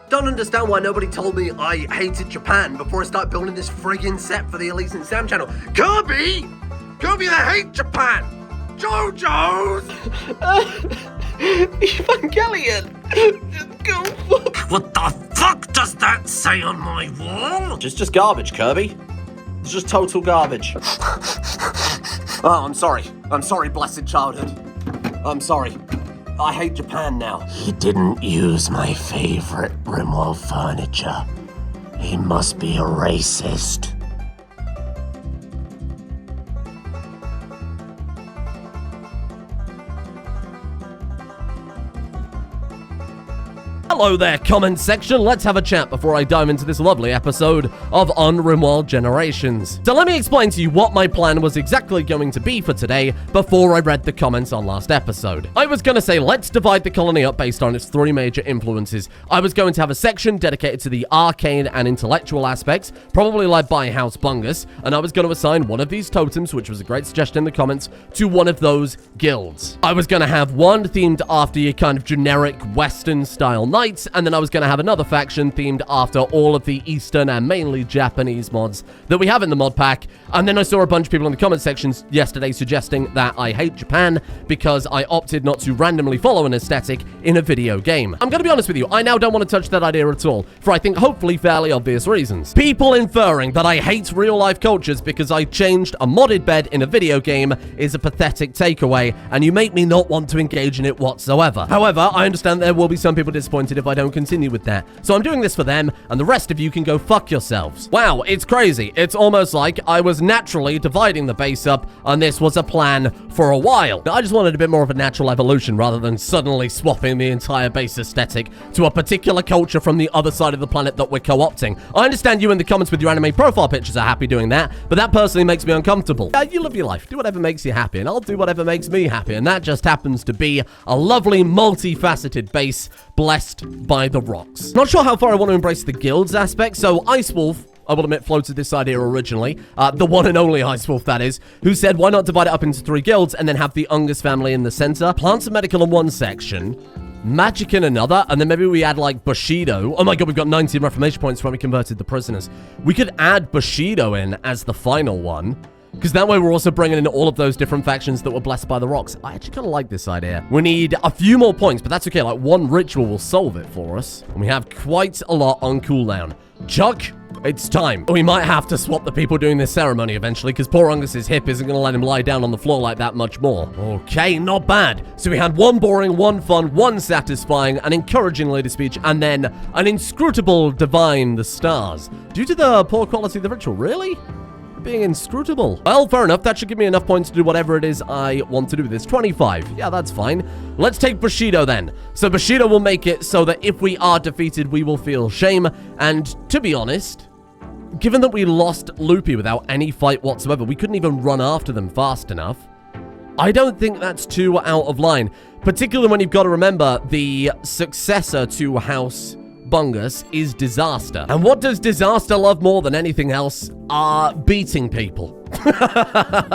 Don't understand why nobody told me I hated Japan before I started building this friggin' set for the Elise and Sam channel. Kirby! Kirby, I hate Japan! JoJo's! Evangelion! Just go fuck. What the fuck does that say on my wall? It's just garbage, Kirby. It's just total garbage. Oh, I'm sorry. I'm sorry, blessed childhood. I'm sorry. I hate Japan now. He didn't use my favorite Rimworld furniture. He must be a racist. Hello there, comment section. Let's have a chat before I dive into this lovely episode of UnRimworld Generations. So let me explain to you what my plan was exactly going to be for today before I read the comments on last episode. I was going to say, let's divide the colony up based on its three major influences. I was going to have a section dedicated to the arcane and intellectual aspects, probably led by House Bungus, and I was going to assign one of these totems, which was a great suggestion in the comments, to one of those guilds. I was going to have one themed after your kind of generic Western-style knight, and then I was going to have another faction themed after all of the Eastern and mainly Japanese mods that we have in the mod pack. And then I saw a bunch of people in the comment sections yesterday suggesting that I hate Japan because I opted not to randomly follow an aesthetic in a video game. I'm going to be honest with you, I now don't want to touch that idea at all, for I think hopefully fairly obvious reasons. People inferring that I hate real-life cultures because I changed a modded bed in a video game is a pathetic takeaway, and you make me not want to engage in it whatsoever. However, I understand there will be some people disappointed if I don't continue with that. So I'm doing this for them, and the rest of you can go fuck yourselves. Wow, it's crazy. It's almost like I was naturally dividing the base up, and this was a plan for a while. I just wanted a bit more of a natural evolution rather than suddenly swapping the entire base aesthetic to a particular culture from the other side of the planet that we're co-opting. I understand you in the comments with your anime profile pictures are happy doing that, but that personally makes me uncomfortable. You live your life. Do whatever makes you happy, and I'll do whatever makes me happy, and that just happens to be a lovely, multifaceted base blessed by the rocks. Not sure how far I want to embrace the guilds aspect, so Ice Wolf, I will admit, floated this idea originally, the one and only Ice Wolf, that is, who said, why not divide it up into 3 guilds and then have the Ungus family in the center, plants and medical in one section, magic in another, and then maybe we add, like, Bushido. Oh my god, we've got 19 reformation points when we converted the prisoners. We could add Bushido in as the final one, because that way we're also bringing in all of those different factions that were blessed by the rocks. I actually kind of like this idea. We need a few more points, but that's okay. Like, one ritual will solve it for us. And we have quite a lot on cooldown. Chuck, it's time. We might have to swap the people doing this ceremony eventually, because poor Ungus's hip isn't going to let him lie down on the floor like that much more. Okay, not bad. So we had one boring, one fun, one satisfying, an encouraging lady speech, and then an inscrutable divine the stars. Due to the poor quality of the ritual, really? Being inscrutable. Well, fair enough. That should give me enough points to do whatever it is I want to do with this. 25. Yeah, that's fine. Let's take Bushido then. So Bushido will make it so that if we are defeated, we will feel shame. And to be honest, given that we lost Loopy without any fight whatsoever, we couldn't even run after them fast enough. I don't think that's too out of line, particularly when you've got to remember the successor to House Bungus is Disaster. And what does Disaster love more than anything else? Beating people.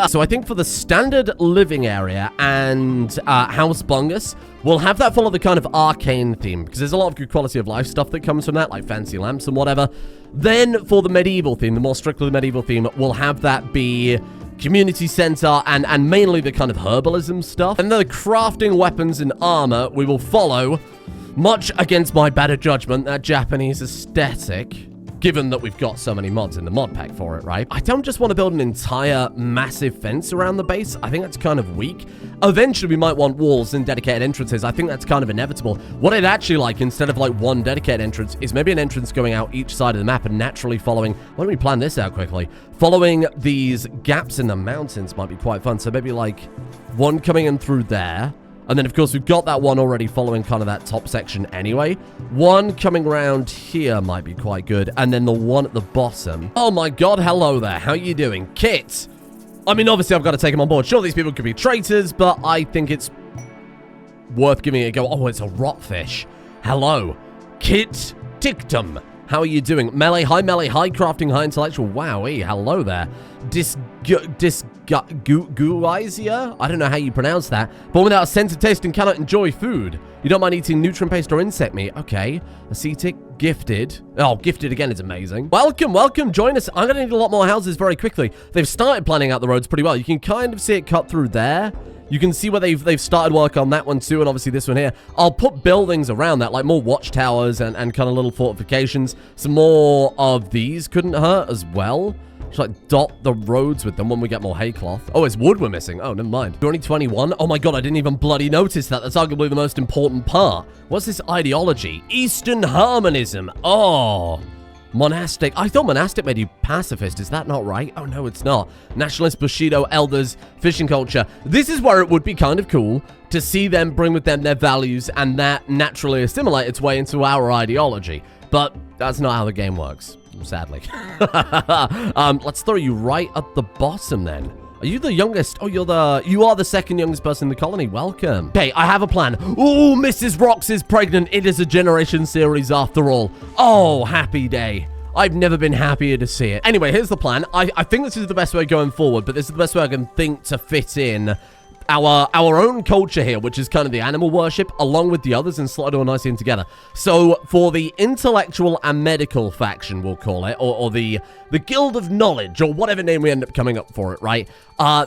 So I think for the standard living area and House Bungus, we'll have that follow the kind of arcane theme, because there's a lot of good quality of life stuff that comes from that, like fancy lamps and whatever. Then for the medieval theme, the more strictly medieval theme, we'll have that be community center and mainly the kind of herbalism stuff. And the crafting weapons and armor, we will follow, much against my better judgment, that Japanese aesthetic, given that we've got so many mods in the mod pack for it, right? I don't just want to build an entire massive fence around the base. I think that's kind of weak. Eventually, we might want walls and dedicated entrances. I think that's kind of inevitable. What I'd actually like, instead of like one dedicated entrance, is maybe an entrance going out each side of the map and naturally following... Why don't we plan this out quickly? Following these gaps in the mountains might be quite fun. So maybe like one coming in through there. And then, of course, we've got that one already following kind of that top section anyway. One coming around here might be quite good. And then the one at the bottom. Oh, my God. Hello there. How you doing? Kit. I mean, obviously, I've got to take him on board. Sure, these people could be traitors, but I think it's worth giving it a go. Oh, it's a rotfish. Hello. Kit Tictum. How are you doing? Melee, high crafting, high intellectual. Wowee. Hello there. guizia? I don't know how you pronounce that. Born without a sense of taste and cannot enjoy food. You don't mind eating nutrient-based or insect meat. Okay. Ascetic, gifted. Oh, gifted again is amazing. Welcome, welcome. Join us. I'm going to need a lot more houses very quickly. They've started planning out the roads pretty well. You can kind of see it cut through there. You can see where they've started work on that one too, and obviously this one here. I'll put buildings around that, like more watchtowers and kind of little fortifications. Some more of these couldn't hurt as well. Just like dot the roads with them when we get more hay cloth. Oh, it's wood we're missing. Oh, never mind. 2021. Oh my god, I didn't even bloody notice that. That's arguably the most important part. What's this ideology? Eastern Harmonism. Oh, monastic. I thought monastic made you pacifist. Is that not right? Oh, no, it's not. Nationalist, Bushido, elders, fishing culture. This is where it would be kind of cool to see them bring with them their values and that naturally assimilate its way into our ideology. But that's not how the game works, sadly. Let's throw you right at the bottom then. Are you the youngest? Oh, you are the second youngest person in the colony. Welcome. Okay, I have a plan. Oh, Mrs. Rocks is pregnant. It is a generation series after all. Oh, happy day. I've never been happier to see it. Anyway, here's the plan. I think this is the best way going forward, but this is the best way I can think to fit in our own culture here, which is kind of the animal worship, along with the others, and slot it all nicely in together. So, for the intellectual and medical faction, we'll call it, or the Guild of Knowledge, or whatever name we end up coming up for it, right?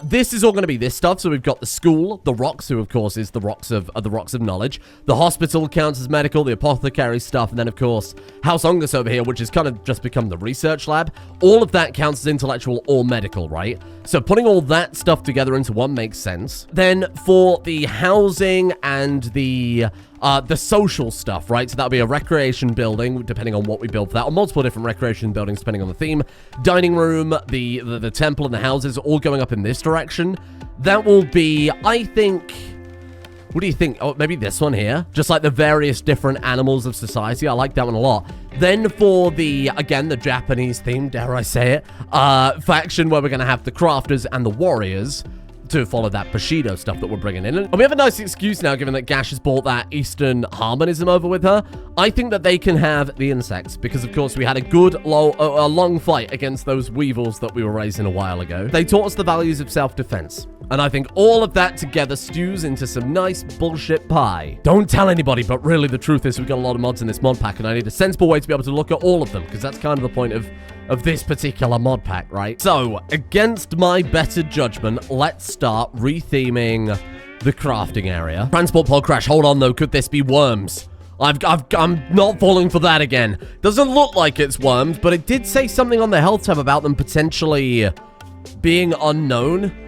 This is all going to be this stuff. So we've got the school, the rocks, who of course is the rocks of knowledge. The hospital counts as medical, the apothecary stuff, and then of course House Ongus over here, which has kind of just become the research lab. All of that counts as intellectual or medical, right? So putting all that stuff together into one makes sense. Then for the housing and the social stuff, right? So that'll be a recreation building, depending on what we build for that, or multiple different recreation buildings, depending on the theme. Dining room, the temple, and the houses all going up in this direction. That will be, I think... What do you think? Oh, maybe this one here? Just like the various different animals of society. I like that one a lot. Then for the, again, the Japanese theme, dare I say it, faction where we're going to have the crafters and the warriors to follow that Bushido stuff that we're bringing in. And we have a nice excuse now, given that Gash has brought that Eastern Harmonism over with her. I think that they can have the insects, because of course we had a good, long fight against those weevils that we were raising a while ago. They taught us the values of self-defense. And I think all of that together stews into some nice bullshit pie. Don't tell anybody, but really the truth is we've got a lot of mods in this mod pack, and I need a sensible way to be able to look at all of them, because that's kind of the point of this particular mod pack, right? So, against my better judgment, let's start retheming the crafting area. Transport pod crash. Hold on, though. Could this be worms? I'm not falling for that again. Doesn't look like it's worms, but it did say something on the health tab about them potentially being unknown.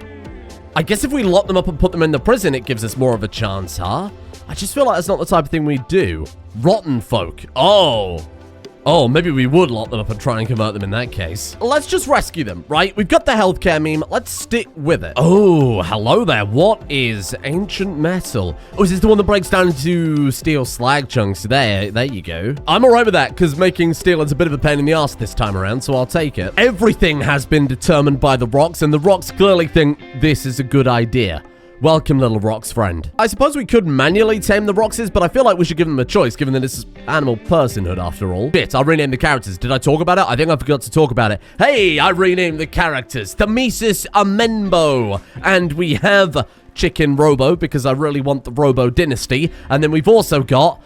I guess if we lock them up and put them in the prison, it gives us more of a chance, huh? I just feel like that's not the type of thing we do. Rotten folk. Oh, maybe we would lock them up and try and convert them in that case. Let's just rescue them, right? We've got the healthcare meme. Let's stick with it. Oh, hello there. What is ancient metal? Oh, is this the one that breaks down into steel slag chunks? There you go. I'm all right with that, because making steel is a bit of a pain in the ass this time around, so I'll take it. Everything has been determined by the rocks, and the rocks clearly think this is a good idea. Welcome, little rocks friend. I suppose we could manually tame the roxes, but I feel like we should give them a choice, given that this is animal personhood after all. Shit, I'll rename the characters. Did I talk about it? I think I forgot to talk about it. Hey, I renamed the characters. Themesis Amenbo. And we have Chicken Robo, because I really want the Robo dynasty. And then we've also got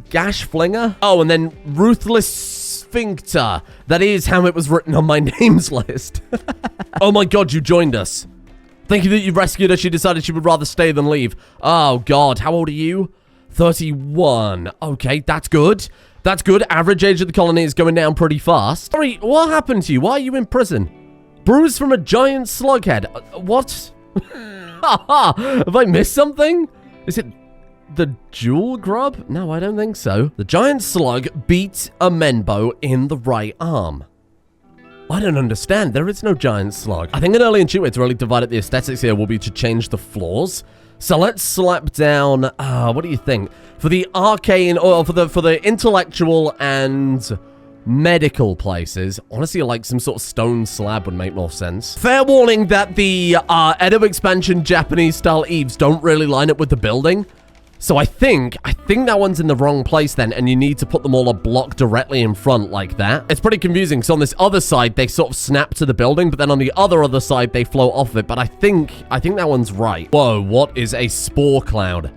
Gash Flinger. Oh, and then Ruthless Sphincter. That is how it was written on my names list. Oh my god, you joined us. Thinking that you rescued her, she decided she would rather stay than leave. Oh, God. How old are you? 31. Okay, that's good. That's good. Average age of the colony is going down pretty fast. Sorry, what happened to you? Why are you in prison? Bruised from a giant slughead. What? Have I missed something? Is it the jewel grub? No, I don't think so. The giant slug beat a Menbo in the right arm. I don't understand. There is no giant slug. I think an early and cheap way to really divide up the aesthetics here will be to change the floors. So let's slap down, what do you think? For the arcane, or for the intellectual and medical places, honestly, like some sort of stone slab would make more sense. Fair warning that the Edo expansion Japanese-style eaves don't really line up with the building. So I think that one's in the wrong place then, and you need to put them all a block directly in front like that. It's pretty confusing, because on this other side, they sort of snap to the building, but then on the other side, they float off of it. But I think that one's right. Whoa, what is a spore cloud?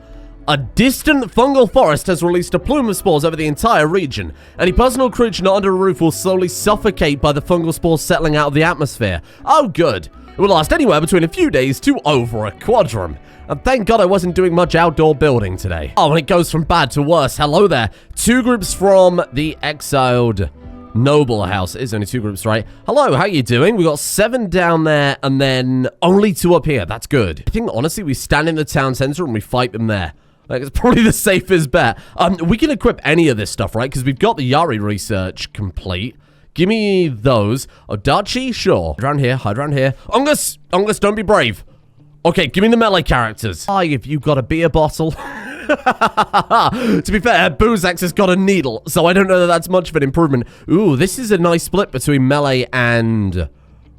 A distant fungal forest has released a plume of spores over the entire region. Any person or creature not under a roof will slowly suffocate by the fungal spores settling out of the atmosphere. Oh, good. It will last anywhere between a few days to over a quadrum. And thank God I wasn't doing much outdoor building today. Oh, and it goes from bad to worse. Hello there. 2 groups from the exiled noble house. It is only 2 groups, right? Hello, how you doing? We got 7 down there and then only 2 up here. That's good. I think, honestly, we stand in the town center and we fight them there. Like, it's probably the safest bet. We can equip any of this stuff, right? Because we've got the Yari research complete. Give me those. Odachi? Sure. Hide around here. Ungus, don't be brave. Okay, give me the melee characters. Hi, if you got a beer bottle. To be fair, Boozax has got a needle, so I don't know that that's much of an improvement. Ooh, this is a nice split between melee and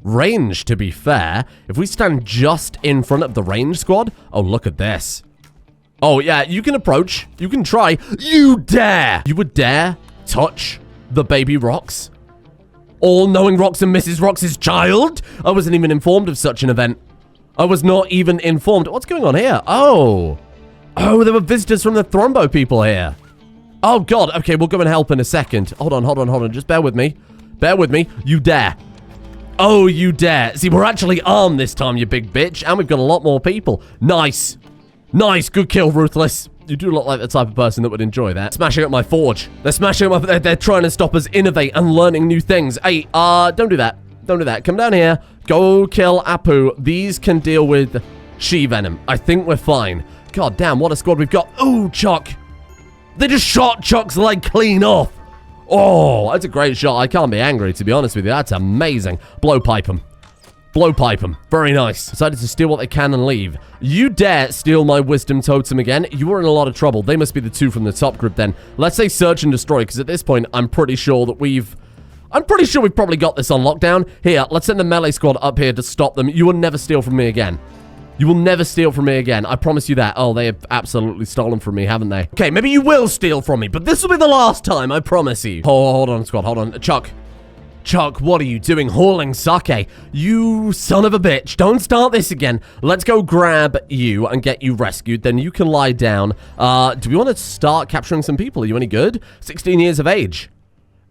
range, to be fair. If we stand just in front of the range squad. Oh, look at this. Oh, yeah, you can approach. You can try. You dare! You would dare touch the baby Rox? All-knowing Rox and Mrs. Rox's child? I wasn't even informed of such an event. I was not even informed. What's going on here? Oh, there were visitors from the Thrombo people here. Oh, God. Okay, we'll go and help in a second. Hold on. Just bear with me. You dare. Oh, you dare. See, we're actually armed this time, you big bitch. And we've got a lot more people. Nice. Good kill, Ruthless. You do look like the type of person that would enjoy that. Smashing up my forge. They're smashing up my... They're trying to stop us innovate and learning new things. Hey, don't do that. Come down here. Go kill Apu. These can deal with She-Venom. I think we're fine. God damn, what a squad we've got. Ooh, Chuck. They just shot Chuck's leg clean off. Oh, that's a great shot. I can't be angry, to be honest with you. That's amazing. Blowpipe him. Very nice. Decided to steal what they can and leave. You dare steal my wisdom totem again? You are in a lot of trouble. They must be the 2 from the top group then. Let's say search and destroy, because at this point, I'm pretty sure we've probably got this on lockdown. Here, let's send the melee squad up here to stop them. You will never steal from me again. I promise you that. Oh, they have absolutely stolen from me, haven't they? Okay, maybe you will steal from me, but this will be the last time, I promise you. Oh, hold on, squad. Hold on. Chuck, what are you doing hauling sake? You son of a bitch. Don't start this again. Let's go grab you and get you rescued. Then you can lie down. Do we want to start capturing some people? Are you any good? 16 years of age.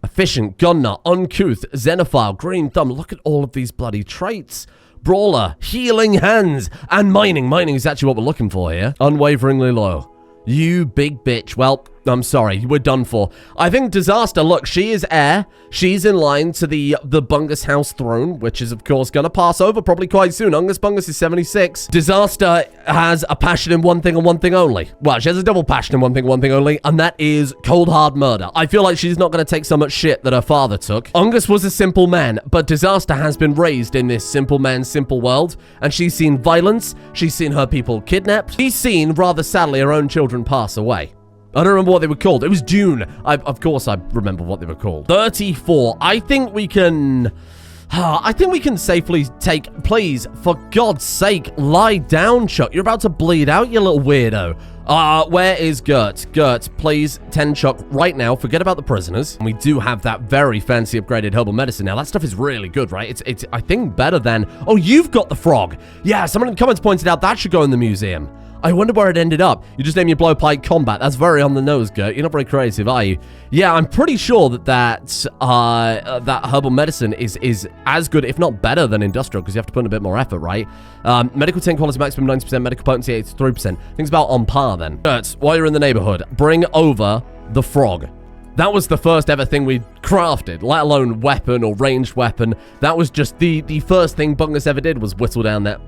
Efficient, gun nut, uncouth, xenophile, green thumb. Look at all of these bloody traits. Brawler, healing hands, and mining. Mining is actually what we're looking for here. Unwaveringly loyal. You big bitch. Well, I'm sorry. We're done for. I think Disaster, look, she is heir. She's in line to the Bungus House throne, which is, of course, going to pass over probably quite soon. Ungus Bungus is 76. Disaster has a passion in one thing and one thing only. Well, she has a double passion in one thing only, and that is cold, hard murder. I feel like she's not going to take so much shit that her father took. Ungus was a simple man, but Disaster has been raised in this simple man, simple world, and she's seen violence. She's seen her people kidnapped. She's seen, rather sadly, her own children pass away. I don't remember what they were called. It was June. Of course I remember what they were called. 34. I think we can safely take... Please, for God's sake, lie down, Chuck. You're about to bleed out, you little weirdo. Where is Gert? Gert, please, 10 Chuck right now. Forget about the prisoners. And we do have that very fancy upgraded herbal medicine now. That stuff is really good, right? It's I think, better than... Oh, you've got the frog. Yeah, someone in the comments pointed out that should go in the museum. I wonder where it ended up. You just named your blowpipe combat. That's very on the nose, Gert. You're not very creative, are you? Yeah, I'm pretty sure that herbal medicine is as good, if not better, than industrial, because you have to put in a bit more effort, right? Medical 10 quality maximum 90%, medical potency 83%. Things about on par, then. Gert, while you're in the neighborhood, bring over the frog. That was the first ever thing we crafted, let alone weapon or ranged weapon. That was just the first thing Bungus ever did was whistle down that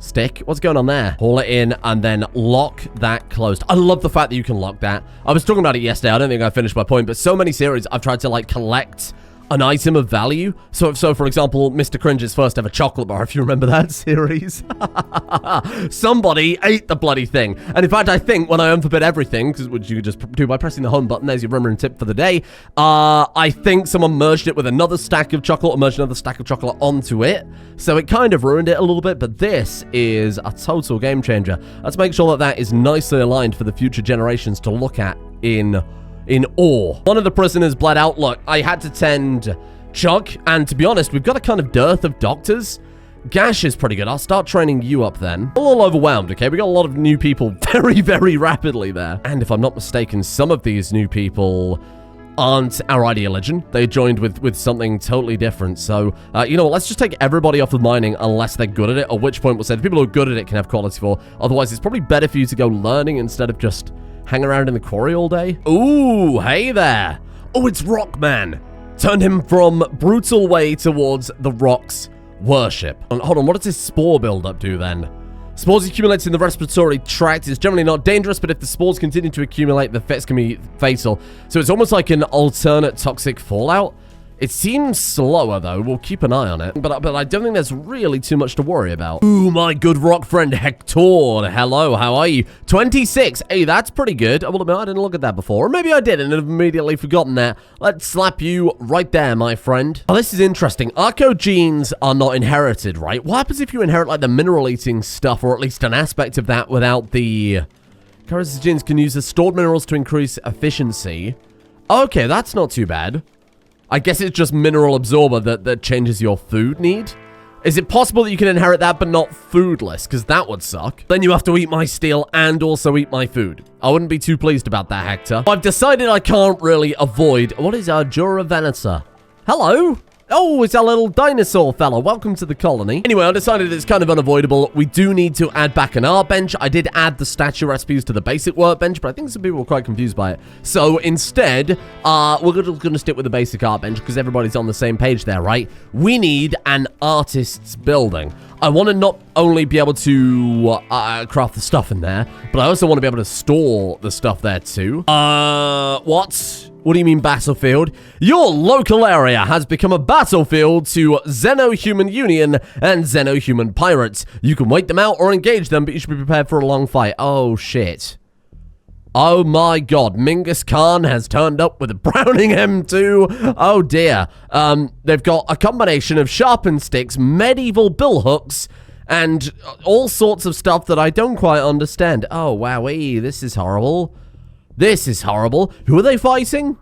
stick. What's going on there? Haul it in and then lock that closed. I love the fact that you can lock that. I was talking about it yesterday. I don't think I finished my point, but so many series I've tried to like collect an item of value. So for example, Mr. Cringe's first ever chocolate bar, if you remember that series. Somebody ate the bloody thing. And in fact, I think when I unforbid everything, which you can just do by pressing the home button, there's your Rimworld tip for the day, I think someone merged it with another stack of chocolate, or merged another stack of chocolate onto it. So it kind of ruined it a little bit, but this is a total game changer. Let's make sure that that is nicely aligned for the future generations to look at in awe. One of the prisoners bled out. Look, I had to tend Chuck, and to be honest, we've got a kind of dearth of doctors. Gash is pretty good. I'll start training you up then. A little overwhelmed, okay? We got a lot of new people very, very rapidly there. And if I'm not mistaken, some of these new people aren't our ideologian. They joined with something totally different. So, you know what? Let's just take everybody off of mining unless they're good at it, at which point we'll say the people who are good at it can have quality 4. Otherwise, it's probably better for you to go learning instead of just hang around in the quarry all day. Ooh, hey there. Oh, it's Rockman. Turned him from brutal way towards the rock's worship. Hold on, what does this spore buildup do then? Spores accumulate in the respiratory tract. It's generally not dangerous, but if the spores continue to accumulate, the effects can be fatal. So it's almost like an alternate toxic fallout. It seems slower, though. We'll keep an eye on it. But I don't think there's really too much to worry about. Ooh, my good rock friend Hector. Hello, how are you? 26. Hey, that's pretty good. I will admit, I didn't look at that before. Or maybe I did and have immediately forgotten that. Let's slap you right there, my friend. Oh, this is interesting. Arco genes are not inherited, right? What happens if you inherit, like, the mineral-eating stuff, or at least an aspect of that without the... Character's genes can use the stored minerals to increase efficiency. Okay, that's not too bad. I guess it's just mineral absorber that changes your food need. Is it possible that you can inherit that but not foodless? Because that would suck. Then you have to eat my steel and also eat my food. I wouldn't be too pleased about that, Hector. I've decided I can't really avoid... What is our Jura Veneta? Hello? Oh, it's our little dinosaur fella. Welcome to the colony. Anyway, I decided it's kind of unavoidable. We do need to add back an art bench. I did add the statue recipes to the basic workbench, but I think some people were quite confused by it. So instead, we're going to stick with the basic art bench because everybody's on the same page there, right? We need an artist's building. I want to not only be able to craft the stuff in there, but I also want to be able to store the stuff there too. What? What do you mean battlefield? Your local area has become a battlefield to Xeno-Human Union and Xeno-Human Pirates. You can wait them out or engage them, but you should be prepared for a long fight. Oh, shit. Oh, my God. Mingus Khan has turned up with a Browning M2. Oh, dear. They've got a combination of sharpened sticks, medieval billhooks, and all sorts of stuff that I don't quite understand. Oh, wowee. This is horrible. This is horrible. Who are they fighting?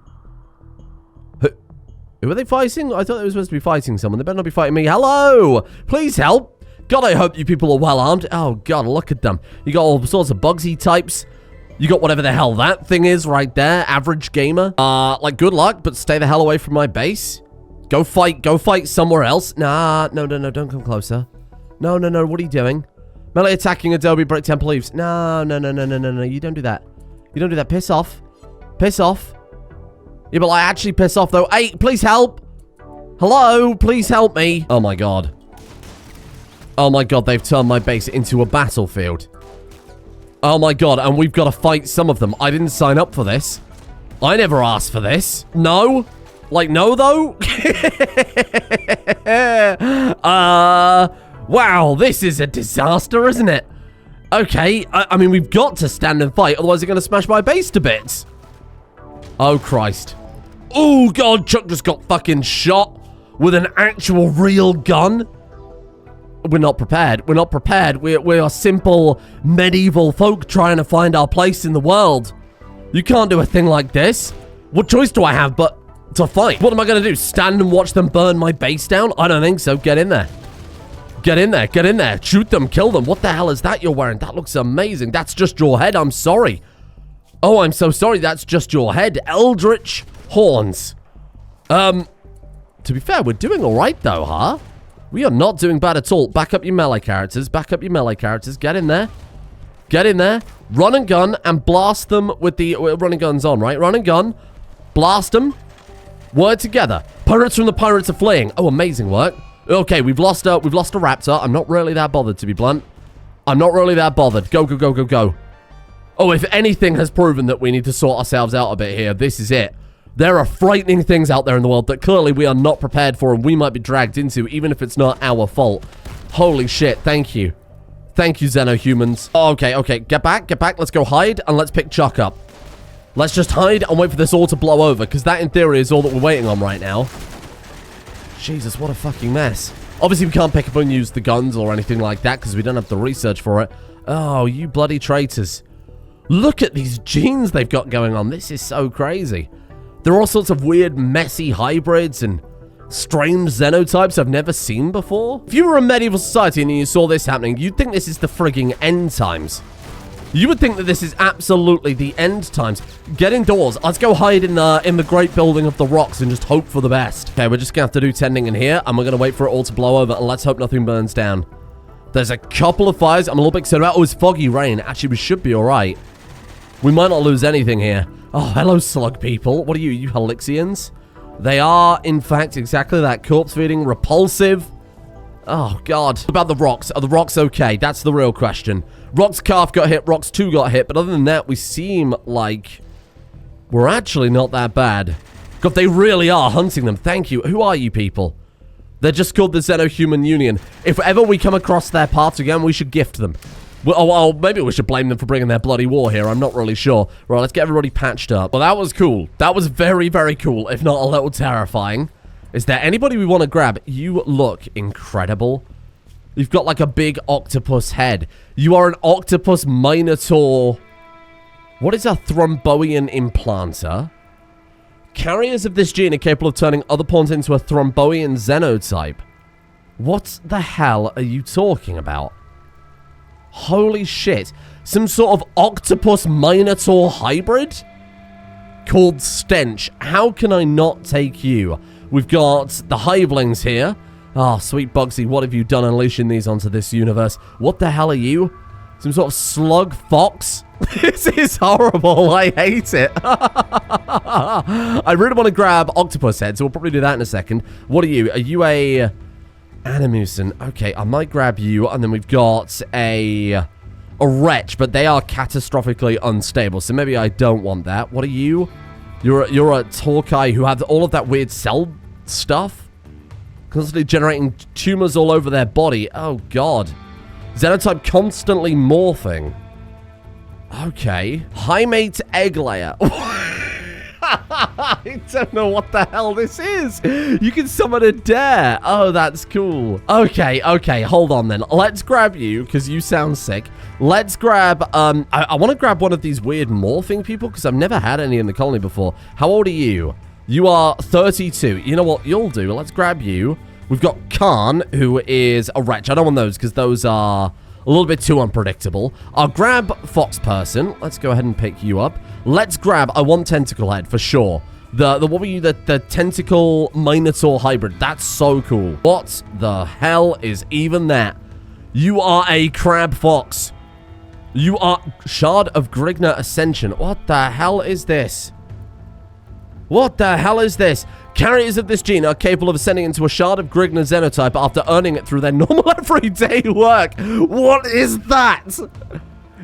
Who are they fighting? I thought they were supposed to be fighting someone. They better not be fighting me. Hello! Please help. God, I hope you people are well armed. Oh, God, look at them. You got all sorts of bugsy types. You got whatever the hell that thing is right there. Average gamer. Like, good luck, but stay the hell away from my base. Go fight somewhere else. Nah, no, don't come closer. No, what are you doing? Melee attacking Adobe Brick Temple Leaves. No, you don't do that. You don't do that. Piss off. Piss off. Yeah, but I actually piss off, though. Hey, please help. Hello? Please help me. Oh, my God. Oh, my God. They've turned my base into a battlefield. Oh, my God. And we've got to fight some of them. I didn't sign up for this. I never asked for this. No? Like, no, though? Wow. This is a disaster, isn't it? Okay, I mean, we've got to stand and fight, otherwise they're going to smash my base to bits. Oh, Christ. Oh, God, Chuck just got fucking shot with an actual real gun. We're not prepared. We're not prepared. We are simple medieval folk trying to find our place in the world. You can't do a thing like this. What choice do I have but to fight? What am I going to do? Stand and watch them burn my base down? I don't think so. Get in there. Get in there. Get in there. Shoot them. Kill them. What the hell is that you're wearing? That looks amazing. That's just your head. I'm sorry. Oh, I'm so sorry. That's just your head. Eldritch horns. To be fair, we're doing all right, though, huh? We are not doing bad at all. Back up your melee characters. Back up your melee characters. Get in there. Get in there. Run and gun and blast them with the... running guns on, right? Run and gun. Blast them. Word together. Pirates from the pirates are fleeing. Oh, amazing work. Okay, we've lost a raptor. I'm not really that bothered, to be blunt. I'm not really that bothered. Go. Oh, if anything has proven that we need to sort ourselves out a bit here, this is it. There are frightening things out there in the world that clearly we are not prepared for and we might be dragged into, even if it's not our fault. Holy shit, thank you. Thank you, xenohumans. Okay, get back, let's go hide, and let's pick Chuck up. Let's just hide and wait for this all to blow over, because that, in theory, is all that we're waiting on right now. Jesus, what a fucking mess. Obviously, we can't pick up and use the guns or anything like that, because we don't have the research for it. Oh, you bloody traitors. Look at these genes they've got going on. This is so crazy. There are all sorts of weird, messy hybrids and strange xenotypes I've never seen before. If you were a medieval society and you saw this happening, you'd think this is the frigging end times. You would think that this is absolutely the end times. Get indoors. Let's go hide in the great building of the rocks and just hope for the best. Okay, we're just gonna have to do tending in here, and we're gonna wait for it all to blow over, and let's hope nothing burns down. There's a couple of fires I'm a little bit concerned about. Oh, it's foggy rain. Actually, we should be all right. We might not lose anything here. Oh, hello, slug people. What are you Helixians? They are, in fact, exactly that. Corpse feeding, repulsive. Oh, God. What about the rocks? Are the rocks okay? That's the real question. Rocks calf got hit, Rocks 2 got hit, but other than that, we seem like we're actually not that bad. God, they really are hunting them. Thank you. Who are you people? They're just called the Xenohuman Union. If ever we come across their paths again, we should gift them. Well, maybe we should blame them for bringing their bloody war here. I'm not really sure. Right, let's get everybody patched up. Well, that was cool. That was very, very cool, if not a little terrifying. Is there anybody we want to grab? You look incredible. You've got like a big octopus head. You are an octopus minotaur. What is a thromboian implanter? Carriers of this gene are capable of turning other pawns into a thromboian xenotype. What the hell are you talking about? Holy shit. Some sort of octopus minotaur hybrid? Called Stench. How can I not take you? We've got the hivelings here. Oh, sweet Bugsy, what have you done unleashing these onto this universe? What the hell are you? Some sort of slug fox? This is horrible. I hate it. I really want to grab octopus head, so we'll probably do that in a second. What are you? Are you a Animusin? Okay, I might grab you, and then we've got a wretch, but they are catastrophically unstable, so maybe I don't want that. What are you? You're a Torkai who have all of that weird cell stuff? Constantly generating tumors all over their body. Oh, God. Xenotype constantly morphing. Okay. High-mate egg layer. I don't know what the hell this is. You can summon a dare. Oh, that's cool. Okay, hold on then. Let's grab you, because you sound sick. Let's grab, I want to grab one of these weird morphing people, because I've never had any in the colony before. How old are you? You are 32. You know what you'll do? Let's grab you. We've got Khan, who is a wretch. I don't want those, because those are a little bit too unpredictable. I'll grab Fox Person. Let's go ahead and pick you up. Let's grab, I want Tentacle Head for sure. What were you? The Tentacle Minotaur Hybrid. That's so cool. What the hell is even that? You are a Crab Fox. You are Shard of Grigna Ascension. What the hell is this? What the hell is this? Carriers of this gene are capable of ascending into a Shard of Grigna xenotype after earning it through their normal everyday work. What is that?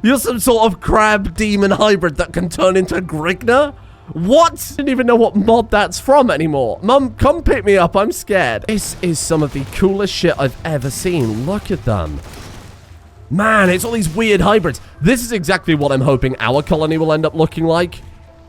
You're some sort of crab demon hybrid that can turn into Grigna? What? I didn't even know what mod that's from anymore. Mum, come pick me up. I'm scared. This is some of the coolest shit I've ever seen. Look at them. Man, it's all these weird hybrids. This is exactly what I'm hoping our colony will end up looking like.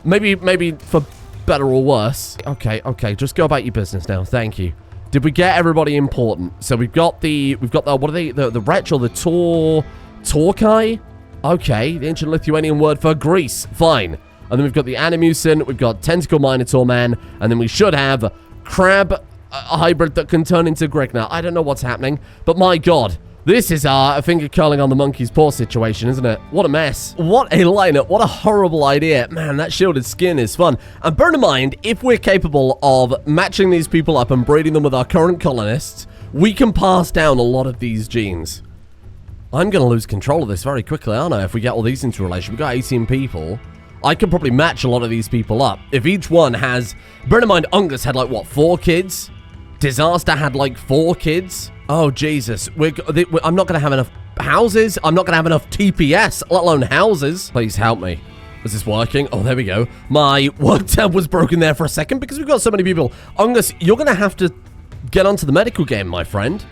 Maybe for better or worse. Okay, just go about your business now. Thank you. Did we get everybody important? So we've got the what are they? The wretch or the Torkai? Okay, the ancient Lithuanian word for grease. Fine. And then we've got the Animusin, we've got Tentacle Minotaur Man, and then we should have Crab, a hybrid that can turn into Grigna. I don't know what's happening, but my God. This is a finger curling on the monkey's paw situation, isn't it? What a mess. What a lineup. What a horrible idea. Man, that shielded skin is fun. And bear in mind, if we're capable of matching these people up and breeding them with our current colonists, we can pass down a lot of these genes. I'm going to lose control of this very quickly, aren't I, if we get all these into relation. We've got 18 people. I can probably match a lot of these people up. If each one has... Bear in mind, Ungus had, like, what, 4 kids? Disaster had, like, 4 kids? Oh, Jesus. I'm not going to have enough houses. I'm not going to have enough TPS, let alone houses. Please help me. Is this working? Oh, there we go. My work tab was broken there for a second because we've got so many people. Ungus, you're going to have to get onto the medical game, my friend.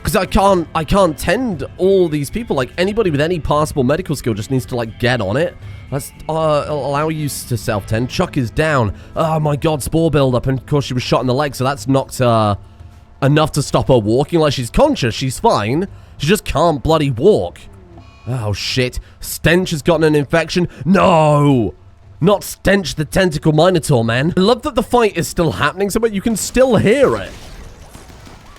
Because I can't tend all these people. Like, anybody with any passable medical skill just needs to, like, get on it. Let's allow you to self-tend. Chuck is down. Oh, my God, spore buildup. And, of course, she was shot in the leg, so that's knocked her enough to stop her walking. Like, she's conscious. She's fine. She just can't bloody walk. Oh, shit. Stench has gotten an infection. No! Not Stench the Tentacle Minotaur, man. I love that the fight is still happening, so but you can still hear it.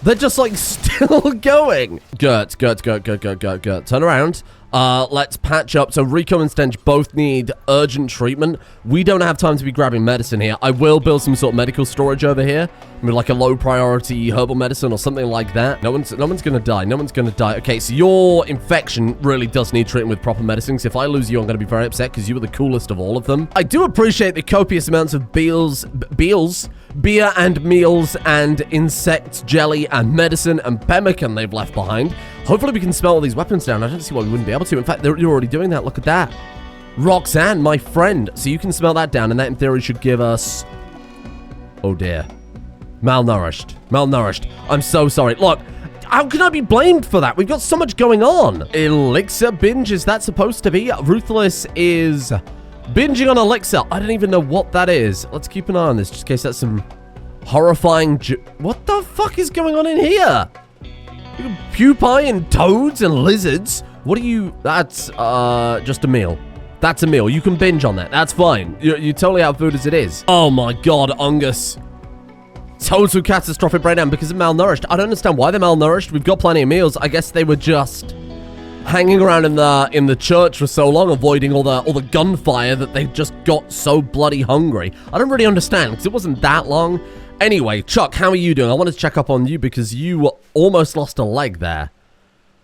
They're just, like, still going. Gert. Turn around. Let's patch up. So Rico and Stench both need urgent treatment. We don't have time to be grabbing medicine here. I will build some sort of medical storage over here. With, like, a low priority herbal medicine or something like that. No one's gonna die. No one's gonna die. Okay, so your infection really does need treatment with proper medicines. If I lose you, I'm gonna be very upset because you were the coolest of all of them. I do appreciate the copious amounts of beer and meals and insect jelly and medicine and pemmican they've left behind. Hopefully we can smelt all these weapons down. I don't see why we wouldn't be able to. In fact, you're already doing that. Look at that. Roxanne, my friend. So you can smelt that down, and that in theory should give us... Oh dear. Malnourished. I'm so sorry. Look, how can I be blamed for that? We've got so much going on. Elixir binge, is that supposed to be? Ruthless is binging on elixir. I don't even know what that is. Let's keep an eye on this, just in case that's some horrifying... What the fuck is going on in here? Pupae and toads and lizards. What are you... That's, just a meal. That's a meal. You can binge on that. That's fine. You totally have food as it is. Oh my God, Ungus. Total catastrophic breakdown because of malnourished. I don't understand why they're malnourished. We've got plenty of meals. I guess they were just hanging around in the church for so long, avoiding all the gunfire, that they just got so bloody hungry. I don't really understand because it wasn't that long. Anyway, Chuck, how are you doing? I wanted to check up on you because you almost lost a leg there.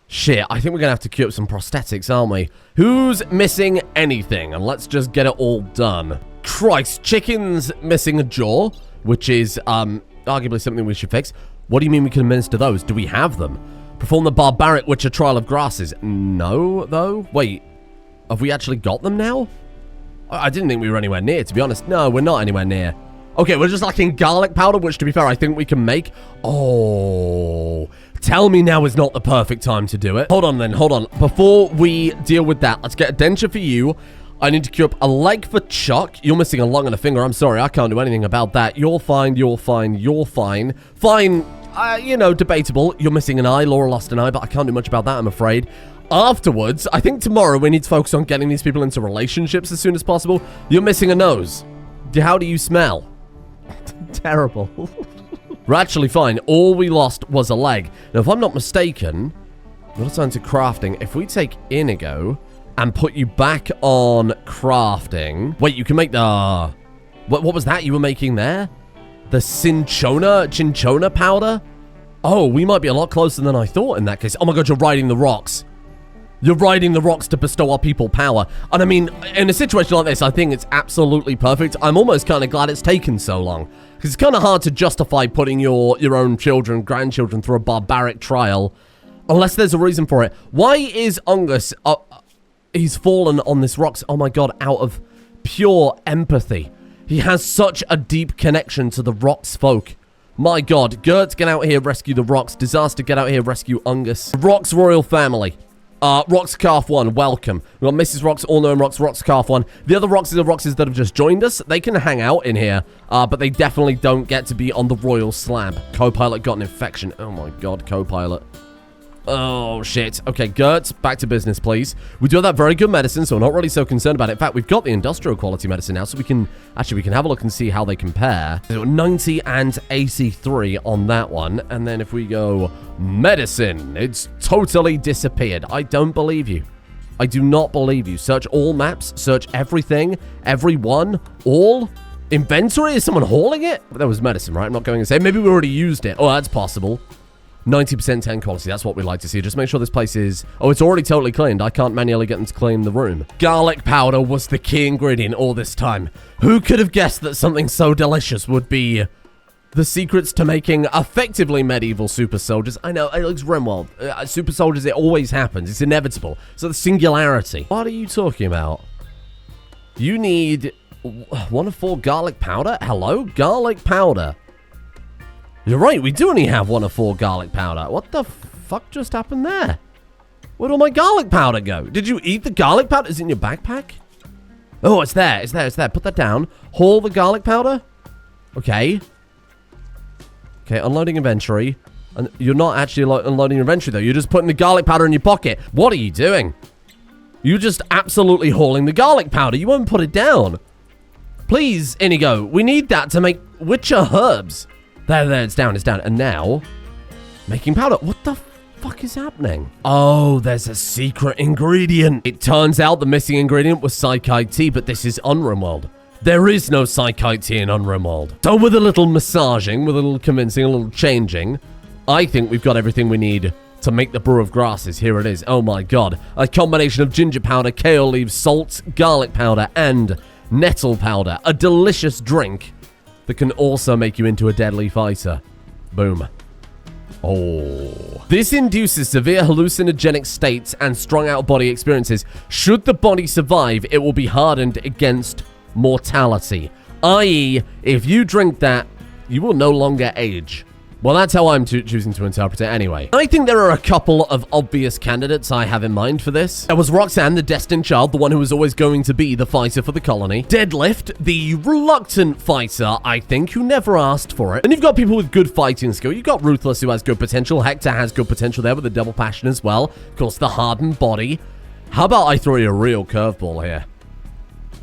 Shit, I think we're gonna have to queue up some prosthetics, aren't we? Who's missing anything? And let's just get it all done. Christ, Chicken's missing a jaw, which is arguably something we should fix. What do you mean we can administer those? Do we have them? Perform the barbaric witcher trial of grasses. No, though. Wait, have we actually got them now? I didn't think we were anywhere near, to be honest. No, we're not anywhere near. Okay, we're just lacking garlic powder, which, to be fair, I think we can make. Oh, tell me now is not the perfect time to do it. Hold on, then. Hold on. Before we deal with that, let's get a denture for you. I need to queue up a leg for Chuck. You're missing a lung and a finger. I'm sorry, I can't do anything about that. You're fine. Fine, you know, debatable. You're missing an eye. Laura lost an eye, but I can't do much about that, I'm afraid. Afterwards, I think tomorrow we need to focus on getting these people into relationships as soon as possible. You're missing a nose. How do you smell? Terrible. We're actually fine. All we lost was a leg. Now, if I'm not mistaken, we're assigned to crafting. If we take Inigo and put you back on crafting... Wait, you can make the... What was that you were making there? The cinchona powder? Oh, we might be a lot closer than I thought in that case. Oh my God, you're riding the rocks. You're riding the rocks to bestow our people power. And I mean, in a situation like this, I think it's absolutely perfect. I'm almost kind of glad it's taken so long. Because it's kind of hard to justify putting your own children, grandchildren through a barbaric trial. Unless there's a reason for it. Why is Ungus... he's fallen on this rocks, oh my God, out of pure empathy. He has such a deep connection to the rocks folk. My God, Gert, get out here, rescue the rocks. Disaster, get out here, rescue Ungus. Rocks royal family. Rocks Calf 1, welcome. We've got Mrs. Rocks, all-known Rocks Calf 1. The other Roxes are Roxes that have just joined us. They can hang out in here, but they definitely don't get to be on the royal slab. Co-pilot got an infection. Oh my God, co-pilot. Oh, shit. Okay, Gert, back to business, please. We do have that very good medicine, so we're not really so concerned about it. In fact, we've got the industrial quality medicine now, so we can have a look and see how they compare. So 90 and 83 on that one. And then if we go medicine, it's totally disappeared. I don't believe you. I do not believe you. Search all maps, search everything, everyone, all. Inventory? Is someone hauling it? That was medicine, right? I'm not going to say. Maybe we already used it. Oh, that's possible. 90% 10 quality, that's what we like to see. Just make sure this place is... Oh, it's already totally cleaned. I can't manually get them to clean the room. Garlic powder was the key ingredient all this time. Who could have guessed that something so delicious would be the secrets to making effectively medieval super soldiers? I know, it looks Rimworld. Super soldiers, it always happens. It's inevitable. So the singularity. What are you talking about? You need 1 of 4 garlic powder? Hello? Garlic powder. You're right, we do only have 1 of 4 garlic powder. What the fuck just happened there? Where'd all my garlic powder go? Did you eat the garlic powder? Is it in your backpack? Oh, it's there, it's there, it's there. Put that down. Haul the garlic powder. Okay. Okay, unloading inventory. And you're not actually unloading your inventory, though. You're just putting the garlic powder in your pocket. What are you doing? You're just absolutely hauling the garlic powder. You won't put it down. Please, Inigo, we need that to make Witcher herbs. There, it's down, it's down. And now, making powder. What the fuck is happening? Oh, there's a secret ingredient. It turns out the missing ingredient was psychite tea, but this is UnRimworld. There is no psychite tea in UnRimworld. So with a little massaging, with a little convincing, a little changing, I think we've got everything we need to make the brew of grasses. Here it is. Oh my god. A combination of ginger powder, kale leaves, salt, garlic powder, and nettle powder. A delicious drink that can also make you into a deadly fighter. Boom. Oh. This induces severe hallucinogenic states and strong out-of-body experiences. Should the body survive, it will be hardened against mortality. I.e., if you drink that, you will no longer age. Well, that's how I'm choosing to interpret it anyway. I think there are a couple of obvious candidates I have in mind for this. There was Roxanne, the destined child, the one who was always going to be the fighter for the colony. Deadlift, the reluctant fighter, I think, who never asked for it. And you've got people with good fighting skill. You've got Ruthless, who has good potential. Hector has good potential there with a double passion as well. Of course, the hardened body. How about I throw you a real curveball here?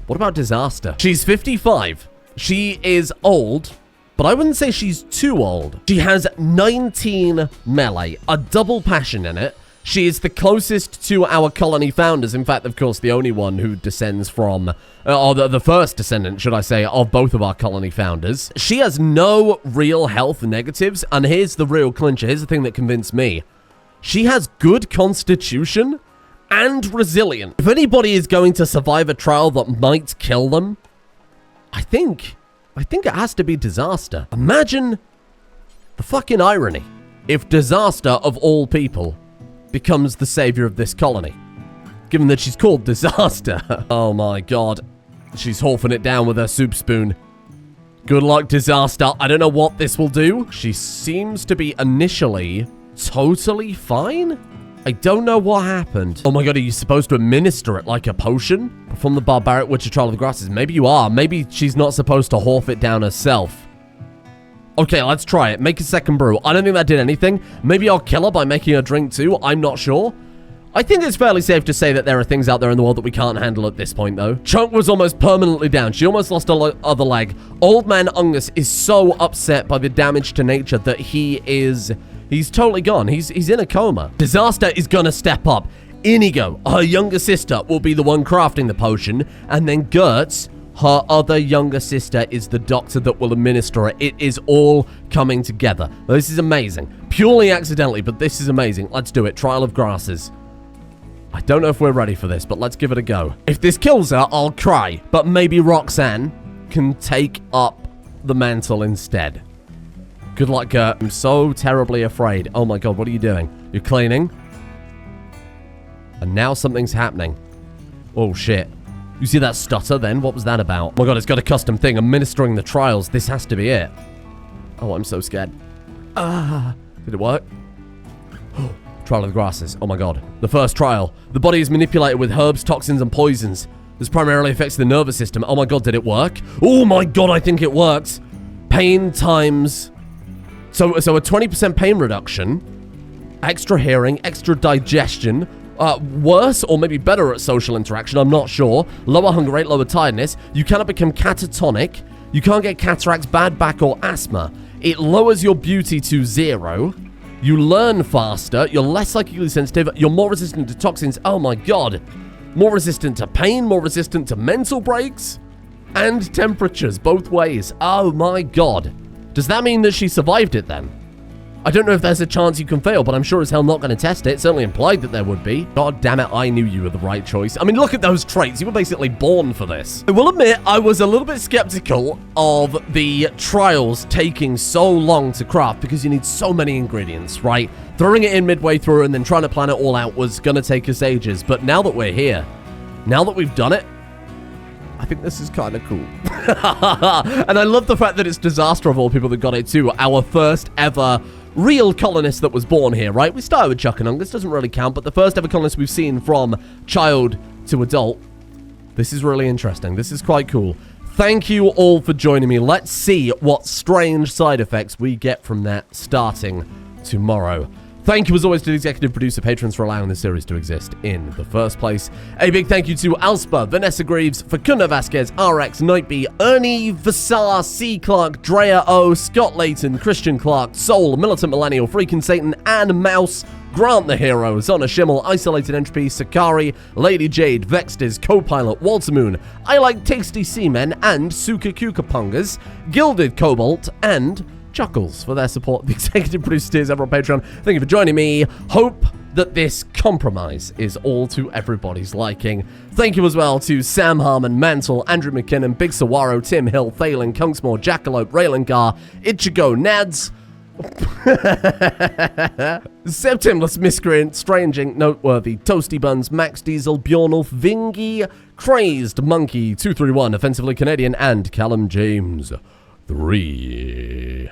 What about Disaster? She's 55. She is old, but I wouldn't say she's too old. She has 19 melee, a double passion in it. She is the closest to our colony founders. In fact, of course, the only one who descends from, or the first descendant, should I say, of both of our colony founders. She has no real health negatives, and here's the real clincher. Here's the thing that convinced me. She has good constitution and resilient. If anybody is going to survive a trial that might kill them, I think it has to be Disaster. Imagine the fucking irony if Disaster, of all people, becomes the savior of this colony. Given that she's called Disaster. Oh my god. She's holding it down with her soup spoon. Good luck, Disaster. I don't know what this will do. She seems to be initially totally fine. I don't know what happened. Oh my god, are you supposed to administer it like a potion? Perform the barbaric witcher trial of the grasses. Maybe you are. Maybe she's not supposed to horf it down herself. Okay, let's try it. Make a second brew. I don't think that did anything. Maybe I'll kill her by making her drink too. I'm not sure. I think it's fairly safe to say that there are things out there in the world that we can't handle at this point, though. Chunk was almost permanently down. She almost lost her other leg. Old man Ungus is so upset by the damage to nature that he's totally gone. He's in a coma. Disaster is gonna step up. Inigo, her younger sister, will be the one crafting the potion, and then Gertz, her other younger sister, is the doctor that will administer it. It is all coming together. This is amazing. Purely accidentally, but this is amazing. Let's do it. Trial of grasses. I don't know if we're ready for this, but let's give it a go. If this kills her, I'll cry, but maybe Roxanne can take up the mantle instead. Good luck, Gert. I'm so terribly afraid. Oh my god, what are you doing? You're cleaning? And now something's happening. Oh shit. You see that stutter then? What was that about? Oh my god, it's got a custom thing. Administering the trials. This has to be it. Oh, I'm so scared. Did it work? Trial of the grasses. Oh my god. The first trial. The body is manipulated with herbs, toxins, and poisons. This primarily affects the nervous system. Oh my god, did it work? Oh my god, I think it works. Pain times... So a 20% pain reduction, extra hearing, extra digestion, worse or maybe better at social interaction, I'm not sure. Lower hunger rate, lower tiredness. You cannot become catatonic. You can't get cataracts, bad back, or asthma. It lowers your beauty to 0. You learn faster. You're less psychically sensitive. You're more resistant to toxins. Oh my god. More resistant to pain, more resistant to mental breaks, and temperatures both ways. Oh my god. Does that mean that she survived it then? I don't know if there's a chance you can fail, but I'm sure as hell not going to test it. It certainly implied that there would be. God damn it, I knew you were the right choice. I mean, look at those traits. You were basically born for this. I will admit, I was a little bit skeptical of the trials taking so long to craft because you need so many ingredients, right? Throwing it in midway through and then trying to plan it all out was going to take us ages. But now that we're here, now that we've done it, I think this is kind of cool. And I love the fact that it's Disaster of all people that got it too. Our first ever real colonist that was born here, right? We started with Chuckanungus, doesn't really count, but the first ever colonist we've seen from child to adult. This is really interesting. This is quite cool. Thank you all for joining me. Let's see what strange side effects we get from that starting tomorrow. Thank you, as always, to the executive producer patrons for allowing this series to exist in the first place. A big thank you to Alspa, Vanessa Greaves, Facundo Vasquez, RX, Nightbee, Ernie Vassar, C. Clark, Drea O, Scott Layton, Christian Clark, Soul, Militant Millennial, Freaking Satan, and Mouse, Grant the Hero, Zona Schimmel, Isolated Entropy, Sakari, Lady Jade, Vexters, Co-Pilot, Walter Moon, I Like Tasty Seamen, and Suka Kukapungas, Gilded Cobalt, and Chuckles for their support. The executive producer is over on Patreon. Thank you for joining me. Hope that this compromise is all to everybody's liking. Thank you as well to Sam Harmon, Mantle, Andrew McKinnon, Big Sawaro, Tim Hill, Thalen, Kunksmore, Jackalope, Raylangar, Ichigo, Nads, Septimless Miscreant, Stranging, Noteworthy, Toasty Buns, Max Diesel, Bjornulf, Vingy, Crazed Monkey, 231, Offensively Canadian, and Callum James 3.